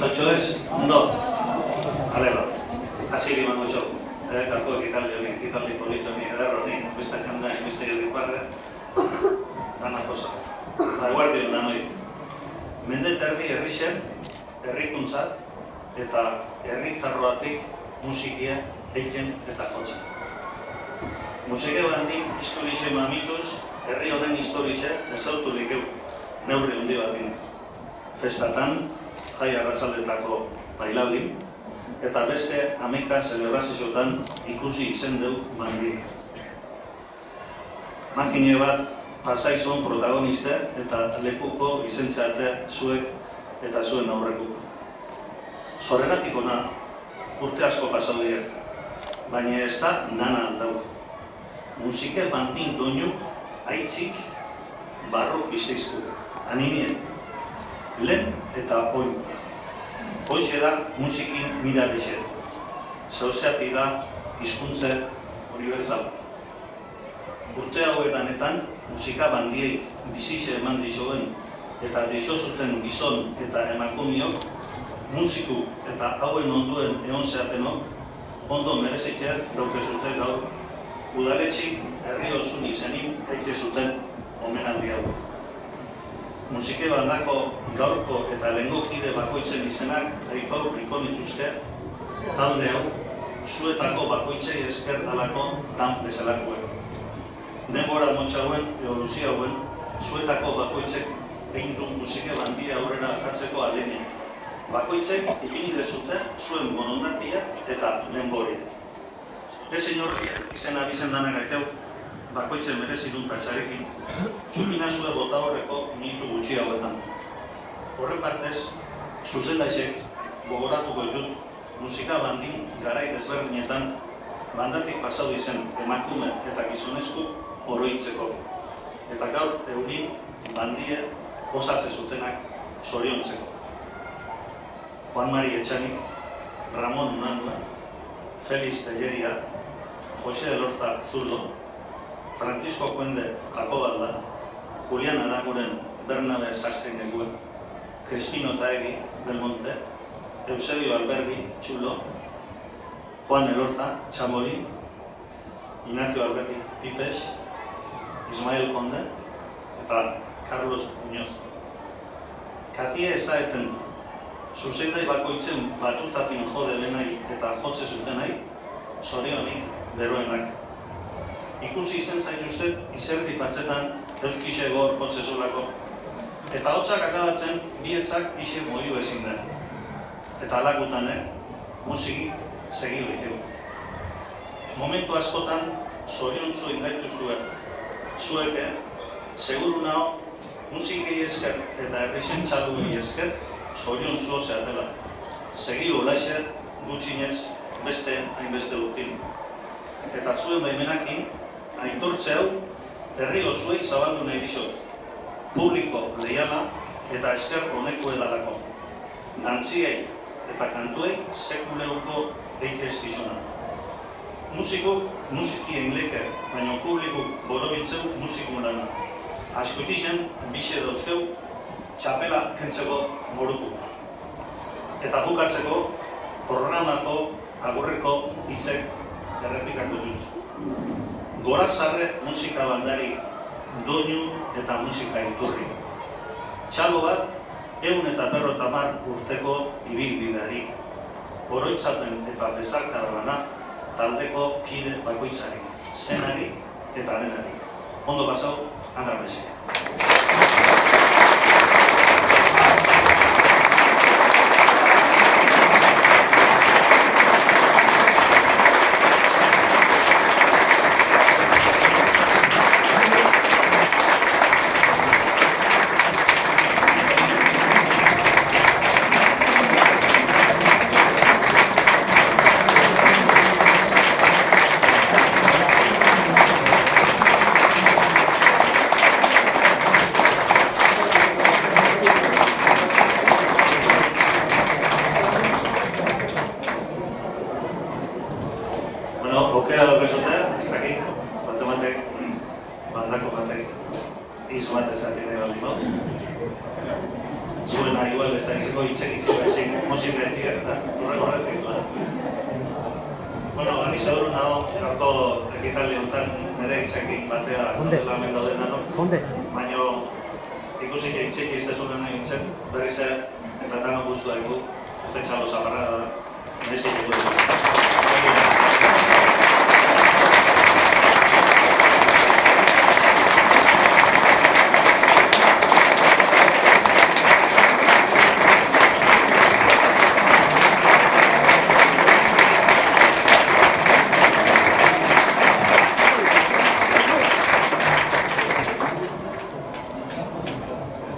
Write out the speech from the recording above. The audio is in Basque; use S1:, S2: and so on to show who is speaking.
S1: Totxo ez? Ondo? Aleba, hasi limango xo. Kako ekitaldi politu ni ederro ni, beste janda, beste irriparre, dana posa. Guardion danoi. Mende terdi herrixen, herrikuntzat eta herritarroatik musikia eiken eta jotzen. Musike bandin historixe mamituz, herri honen historixe ezautu likeu, neurri hundi batin. Festatan, jai arratsaldetako bailaudin, eta beste ameka zelebrazioetan ikusi izen deu bandie. Makine bat pasaizon protagoniste eta lekuko izentzeate zuek eta zuen aurrekuko. Zorrenatik ona urte asko pasau dira, baina ez da nana aldau. Musike bandin doinu aitzik barrok bizeizku, aninien, lehen eta oinu. Hoxe da musikin miralexer. Zauzeatik da hizkuntze unibertsala. Urte hauetanetan musika bandiei bizixe eman dizoen eta dizozuten gizon eta emakumiok, musiku eta hauen onduen egon zeatenok, ondo mereziker daukezute gaur, udaletxik herri osun izenin eike zuten omenaldi hau. Musike bandako gaurko eta lehengo kide bakoitzen izenak aipau riko nituzke, talde hau, zuetako bakoitzei esker dalako dan bezalakoen. Denbora motxauen, evoluzio hauen, zuetako bakoitzek egin du musike bandia aurrera akatzeko alegin. Bakoitzek ipini dezute zuen bonondatia eta denboria. Ezin horriak izena bizen danak aiteu, bakoitzen merezidun tatxarekin, txupina zue bota horreko minutu gutxi hauetan. Horren partez, zuzendaixek gogoratuko ditut musika bandin garai desberdinetan bandatik pasau izen emakume eta gizonezku oroitzeko. Eta gaur eurin bandie osatze zutenak zoriontzeko. Juan Mari Etxanik, Ramon Unanua, Felix Telleria, Jose Elorza Zurdo, Francisco Cuende Pacobalda, Julián Araguren Bernabe Sastrinegua, Crispino Taegi Belmonte, Eusebio Alberdi Txulo, Juan Elorza Chamoli, Ignacio Alberdi Pipes, Ismael Conde eta Carlos Muñoz. Katie ez da eten, zuzendai bakoitzen batutapin jode benai eta jotze zutenai, zorionik beroenak. Ikusi izen zaituztet izerdi batzetan euskixe gor jotze zolako. Eta hotzak akabatzen bietzak isir moiu ezin da. Eta alakutanek musiki segidu ditugu. Momentu askotan zoriontzu indaitu zuen. Zueke, seguru nao, musikei esker eta errexen txaluei esker zoriontzu zeatela. Segi olaixer gutxinez beste hainbeste urtin. Eta zuen baimenakin, aitortze hau, herri osuei zabaldu nahi dizot. Publiko leiala eta esker honeko edalako. Dantziei eta kantuei sekuleuko eike ez dizona. Musikuk musikien leke, baina publikuk borobitzeu musikun lana. Askoitizen bixe dauzkeu txapela kentzeko moruku. Eta bukatzeko programako agurreko hitzek errepikatu dut. Gorazarre musika bandari, doinu eta musika iturri. Txalo bat, 150 urteko ibilbideari. Oroitzapen eta bezarkada lana taldeko kide bakoitzari, zenari eta denari. Ondo pasau, Andra Mesik. igual ez da izango hitzegitik, ezin musiketik, horretik da. Bueno, ani seguru nago, gaurko ekitaldi honetan nire hitzekin batea dela hemen dauden danok. Baina ikusi hitzik iztezunen egintzen, berriz eta danok guztu daigu, ez da txalo zaparra da, nahizik ikusi.